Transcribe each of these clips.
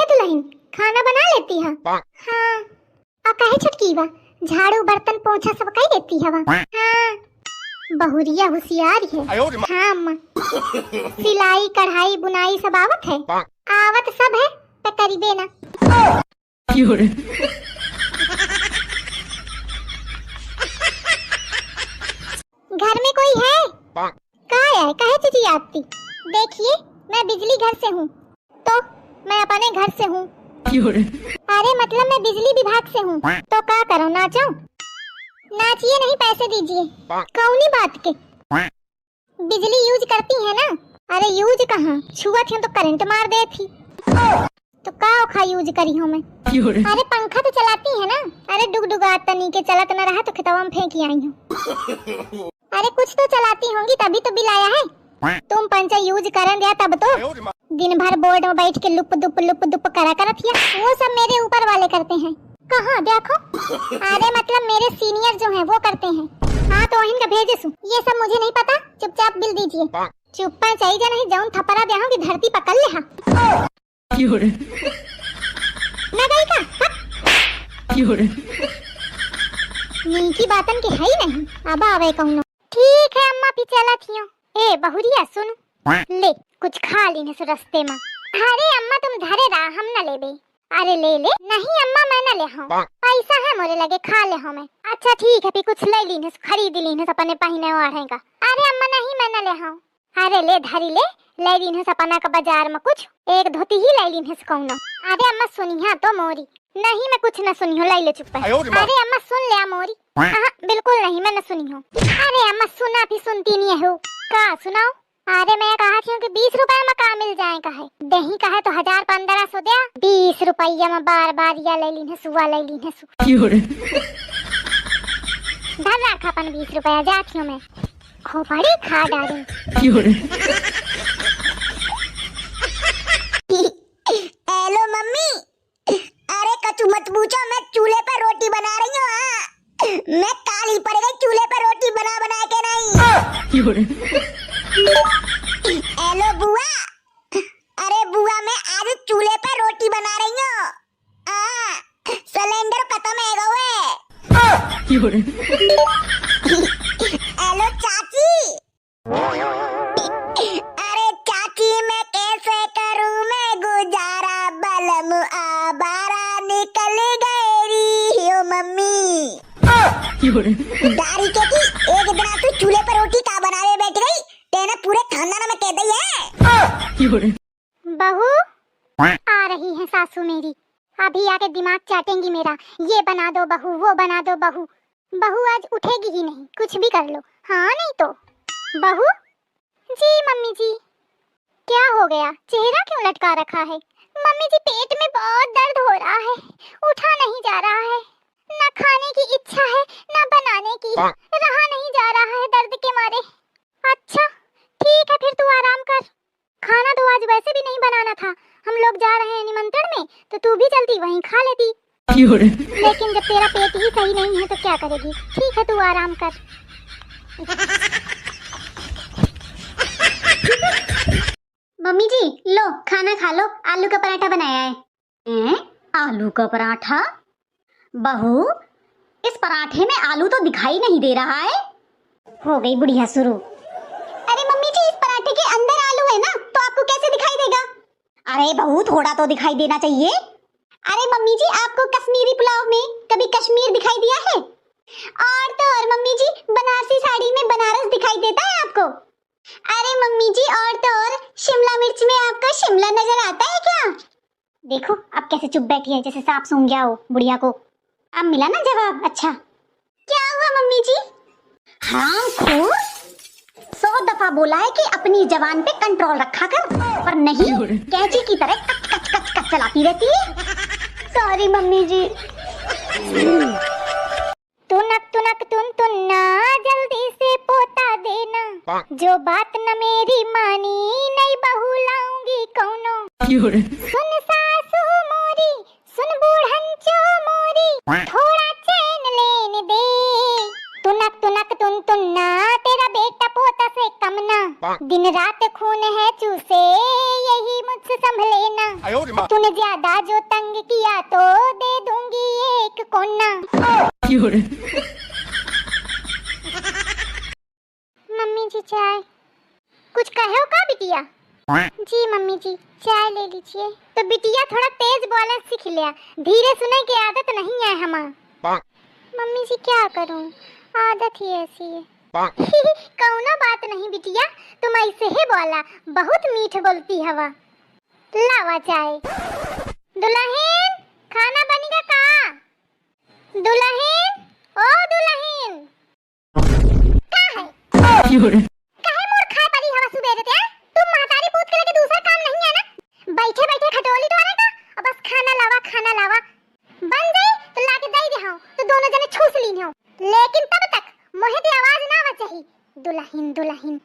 दुल्हन खाना बना लेती है? हाँ। आ काहे छटकी बा? झाड़ू बर्तन पोछा सब कई देती है? हाँ। बहुरिया होशियार है। हाँ अम्मा। सिलाई कढ़ाई बुनाई सब आवत है? आवत सब है पे करीबे ना। घर में कोई है? कहाँ है? काहे चीज़ आती? देखिए मैं बिजली घर से हूँ। तो मैं अपने घर से हूँ। अरे मतलब मैं बिजली विभाग से हूँ। तो क्या करो नाचो? नाचिए नहीं पैसे दीजिए। कौनी बात के? बिजली यूज करती है ना? अरे यूज कहाँ, छुआ थी तो करंट मार दे थी। तो का औखा यूज करी हूँ मैं? अरे पंखा तो चलाती है ना? अरे डुगडुगा तनी के चलत न रहा तो खितवा में फेंकी आई हूँ। अरे कुछ तो चलाती होंगी तभी तो बिल आया है। तुम पंचा यूज करन दिया तब तो दिन भर बोर्ड में बैठ के लुप दुप करा करत हिया। वो सब मेरे ऊपर वाले करते हैं। कहाँ देखो? अरे मतलब मेरे सीनियर जो हैं वो करते हैं। हाँ तो इनका भेजे सु। ये सब मुझे नहीं पता, चुपचाप बिल दीजिए। चुप्पा चाहिए नहीं जाऊं थपरा दे की धरती पकड़ ले। हाँ ना गई का नी की बातन के है ही नहीं। अब आवे कहूं। ठीक है अम्मा पिचला थियो। ए बहुरिया सुन ले कुछ खा ली न रास्ते में। अरे अम्मा तुम धरे रहा हम न लेबे। अरे ले ले। नहीं अम्मा मैं न ले हूं, पैसा है मोरे लगे खा ले हूं मैं। अच्छा ठीक है फिर कुछ ले ली न खरीद ली न अपने पहने वाढ़ेगा। अरे अम्मा नहीं मैं न ले हूं। अरे ले धरी ले ली न सपना का बाजार में कुछ एक धोती ही ले ली न कौनो। अरे अम्मा सुनिया तो मोरी। नहीं मैं कुछ न सुनी हूँ, ले ले चुप। अरे अम्मा सुन ले मोरी। बिल्कुल नहीं मैं न सुनी हूँ। अरे अम्मा सुना भी सुनती नहीं है। का सुनाओ? अरे मैं कहा थी कि 20 रुपए में का मिल जाए का है? दही का है तो 1000-1500 दिया। 20 रुपया में बार बार या ले ली सुआ ले ली धर रखा अपन 20 रुपया जाती हूँ मैं। खोपड़ी खा डाली। Hello mummy. अरे कचू मत पूछो, मैं चूल्हे पर रोटी बना रही हूँ। मैं काली पड़ गई चूल्हे पर रोटी बना बना के नहीं। हेलो बुआ। अरे बुआ मैं आज चूल्हे पर रोटी बना रही हूँ। सिलेंडर खत्म है गए। हेलो चाची। अरे चाची मैं कैसे करूँ मैं गुजारा, बलम आबारा निकल गई हो मम्मी। दारी के की एक दिन तू चूल्हे पर रोटी का बनावे बैठ गई तेने पूरे खानदान में कह दी है। बहू आ रही है सासू मेरी, अभी आके दिमाग चाटेंगी मेरा। ये बना दो बहू वो बना दो बहू। बहू आज उठेगी ही नहीं, कुछ भी कर लो। हाँ नहीं तो बहू जी। मम्मी जी क्या हो गया, चेहरा क्यों लटका रखा है? मम्मी जी पेट में बहुत दर्द हो रहा है, उठा नहीं जा रहा है। न खाने की इच्छा है न बनाने की, रहा नहीं जा रहा है दर्द के मारे। अच्छा ठीक है फिर तू आराम कर। खाना तो आज वैसे भी नहीं बनाना था, हम लोग जा रहे हैं निमंत्रण में तो तू भी जल्दी वहीं खा लेती। लेकिन जब तेरा पेट ही सही नहीं है तो क्या करेगी? ठीक है तू आराम कर। मम्मी जी लो खाना खा लो, आलू का पराठा बनाया है। आलू का पराठा? बहू इस पराठे में आलू तो दिखाई नहीं दे रहा है। हो गई बुढ़िया शुरू। अरे मम्मी जी इस पराठे के अंदर आलू है ना, तो आपको कैसे दिखाई देगा? अरे बहू थोड़ा तो दिखाई देना चाहिए। अरे मम्मी जी आपको कश्मीरी पुलाव में कभी कश्मीर दिखाई दिया है? और तो और मम्मी जी बनारसी साड़ी में बनारस दिखाई देता है आपको? अरे मम्मी जी और तो और शिमला मिर्च में आपको शिमला नजर आता है क्या? देखो अब कैसे चुप बैठी है जैसे सांप सूंघ गया हो बुढ़िया को। अब मिला ना जवाब? अच्छा क्या हुआ मम्मी जी? हाँ खूब 100 दफा बोला है कि अपनी जबान पे कंट्रोल रखा कर, पर नहीं कैंची की तरह कच कच कच कच चलाती रहती है। सॉरी मम्मी जी। तुनक तुनक तुन तुन्ना जल्दी से पोता देना, जो बात न मेरी मानी नहीं बहू लाऊंगी कौनो। सुन सासू मोरी सुन बूढ़ंचो मोरी, थोड़ा चैन लेने दे। तुनक तुनक तुन तुन्ना तेरा बेटा पोता से कम ना, दिन रात खून है चूसे यही मुझसे संभले ना। तूने ज्यादा जो तंग किया तो दे दूंगी एक कोना। मम्मी जी चाय। कुछ कहो का बिटिया? जी मम्मी जी चाय ले लीजिए। तो बिटिया थोड़ा तेज बोलना सीख लिया, धीरे सुनने की आदत नहीं है हमार। मम्मी जी क्या करूं, आदत ही ऐसी है। कौनो बात नहीं बिटिया, तुम ऐसे ही बोला, बहुत मीठ बोलती हवा। लावा चाय। दुल्हन खाना बनेगा का? दुल्हन ओ दुल्हन का है? काहे मोर खाए पड़ी हवा सुबह देते हैं? तुम महतारी पूत के लगे दूसरा काम नहीं है ना? बैठे बैठे खटोली तो का और बस खाना लावा बन गई तो लाके दई दे हां तो दोनों जने ठूस लीन हो, लेकिन तब तक मोहे दी आवाज ना आवा चाहिए। दुल्हन दुल्हन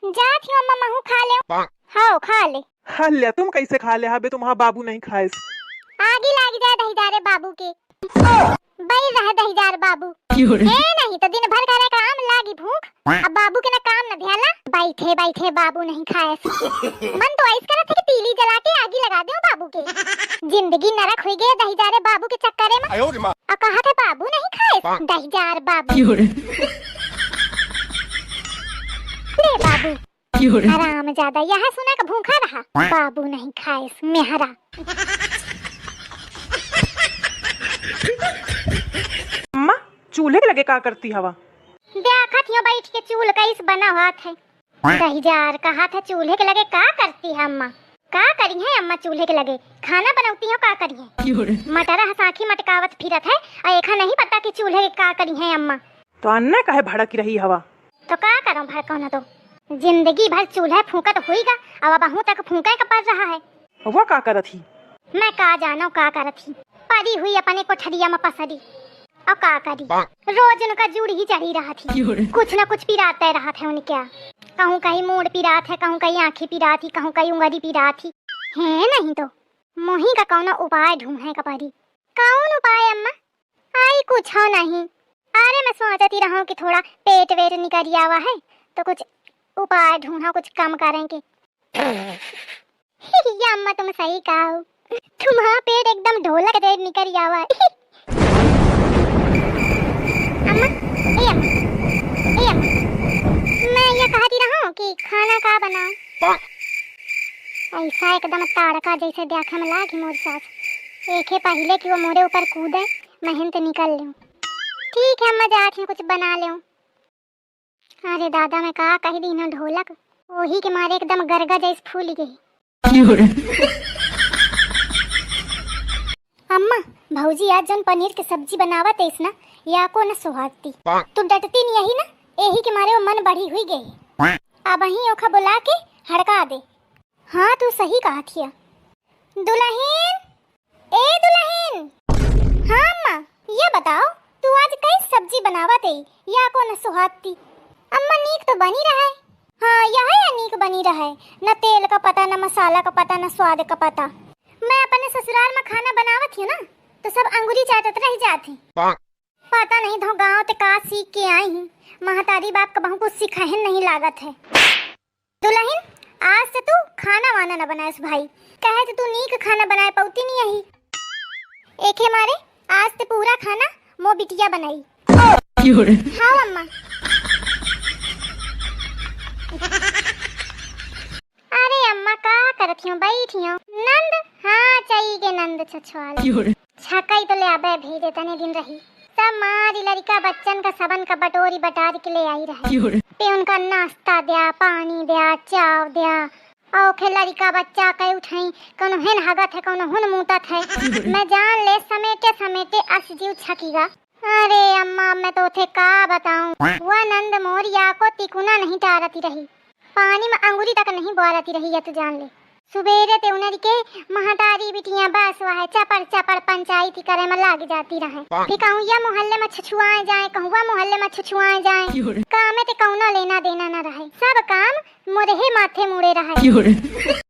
जात ही मम्मा हूं खा ले। हां खा ले। खा लिया तुम कैसे खा ले हबे तुम्हारा बाबू नहीं खाए। आगे लाग जाए दहीदारे बाबू के। बैल रहा दहीदार बाबू है नहीं तो दिन भर करे काम लागी भूख। अब बाबू के ना काम न ध्याला, बैठे बैठे बाबू नहीं खाए। मन तो ऐसा करत है कि तीली जला के आगी लगा दो बाबू के। जिंदगी नरक हो गई दहीदारे बाबू के चक्कर में। और कहा था बाबू नहीं खाए, दहीदार बाबू। ले बाबू आराम ज्यादा, यहाँ सुना का भूखा रहा, बाबू नहीं खाए मेहरा। अम्मा चूल्हे के लगे का करती हवा? देखत हियो बैठ के चूल्हा कैस बना हुआ है। दहीजार कहा था चूल्हे के लगे का करती है अम्मा? का करी है अम्मा चूल्हे के लगे? खाना बनाती हो का करी है? मटरा हसाखी मटकावत फिरत है और एखा नहीं पता कि चूल्हे के का करी है अम्मा। तो अन्ना काहे भड़क रही हवा? तो का करूं भड़को ना, तो जिंदगी भर चूल्हा फूंकत होईगा, अब बहु तक फूंका का पड़ रहा है। वो का करत ही? मैं का जानो का करत ही, पड़ी हुई अपने कोठरिया में पसरी। अब का करी, रोज उनका जुड़ ही चढ़ी रहा थी, कुछ न कुछ पिराते रहा था उनके। कहूँ कहीं मूड पिरात है, कहूँ कहीं आँखें पिरात थी, कहूँ कहीं उंगली पिरात थी। है नहीं तो मोही का कौन उपाय ढूंढे का पड़ी। कौन उपाय अम्मा? आई कुछ हो नहीं। अरे मैं सोचती रहूं कि थोड़ा पेट वेट निकल आवा है तो कुछ उपाय ढूंढा, कुछ कम करेंगे। अम्मा तुम सही कहो, तुम्हारा पेट एकदम ढोलक दे निकल आवा है। अम्मा ए अम्मा ए अम्मा, मैं ये कहती रहूं कि खाना का बनाऊं। ऐसा एकदम ताड़का जैसे देखा में लागी मोर सास। एक पहले कि वो मोरे ऊपर कूदे मैं तो निकल लूं। ठीक है अम्मा जाके कुछ बना लूं। अरे दादा मैं कहा कही दी ना ढोलक, वही के मारे एकदम गरगा जैसे फूल गई। अम्मा भौजी आज जन पनीर की सब्जी बनावत है ना, या को न सुहाती। तू डटती नहीं यही ना, यही के मारे वो मन बढ़ी हुई गई। अब वहीं ओखा बुला के हड़का दे। हाँ तू सही कहा थिया। दुल्हन ए दुल्हन। हाँ अम्मा ये बताओ तू आज कई सब्जी बनावत है, या को न सुहाती? अम्मा नीक तो बनी रहा है। हाँ यह या नीक बनी रहा है, न तेल का पता, न मसाला का पता, न स्वाद का पता। मैं अपने ससुराल में खाना बनावत हूँ ना, तो सब अंगुली चाटत रह जाती। पता नहीं तो गाँव ते का सीख के आई हूँ, महतारी बाप का बहु कुछ सिखाहन नहीं लागत है। दुल्हन आज से तू खाना वाना न बनाए भाई, कहे तो तू नीक खाना बनाए पौती नहीं यही। एके मारे आज ते पूरा खाना मो बिटिया बनाई। हाँ अम्मा। अरे अम्मा का करती हूँ, बैठी हूँ। नंद हाँ चाहिए के नंद छछवाल छकई तो ले आबे भेजे तने दिन रही। सब मारी लड़का बच्चन का सबन का बटोरी बटारी के ले आई रहे। पे उनका नाश्ता दिया, पानी दिया, चाव दिया। और खे लड़का बच्चा कई उठाई, कौनो हेन हगत है, कौनो हुन मूतत है। मैं जान ले समेटे समेटे अस जीव छकीगा। अरे अम्मा मैं तो थे का बताऊं, वह नंद मोरिया को तिकुना नहीं टारती रही, पानी में अंगुली तक नहीं बोरती रही। या तो जान ले सुबेरे ते उनर के महतारी बिटियां बस वह चपड़ चपड़ पंचायती करे में लाग जाती रहे। फिर कहूँ या मोहल्ले में छछुआए जाए, कहूँ मोहल्ले में छछुआए जाए, काम में ते कौनो लेना देना न रहे, सब काम मोरे माथे मुड़े रहे।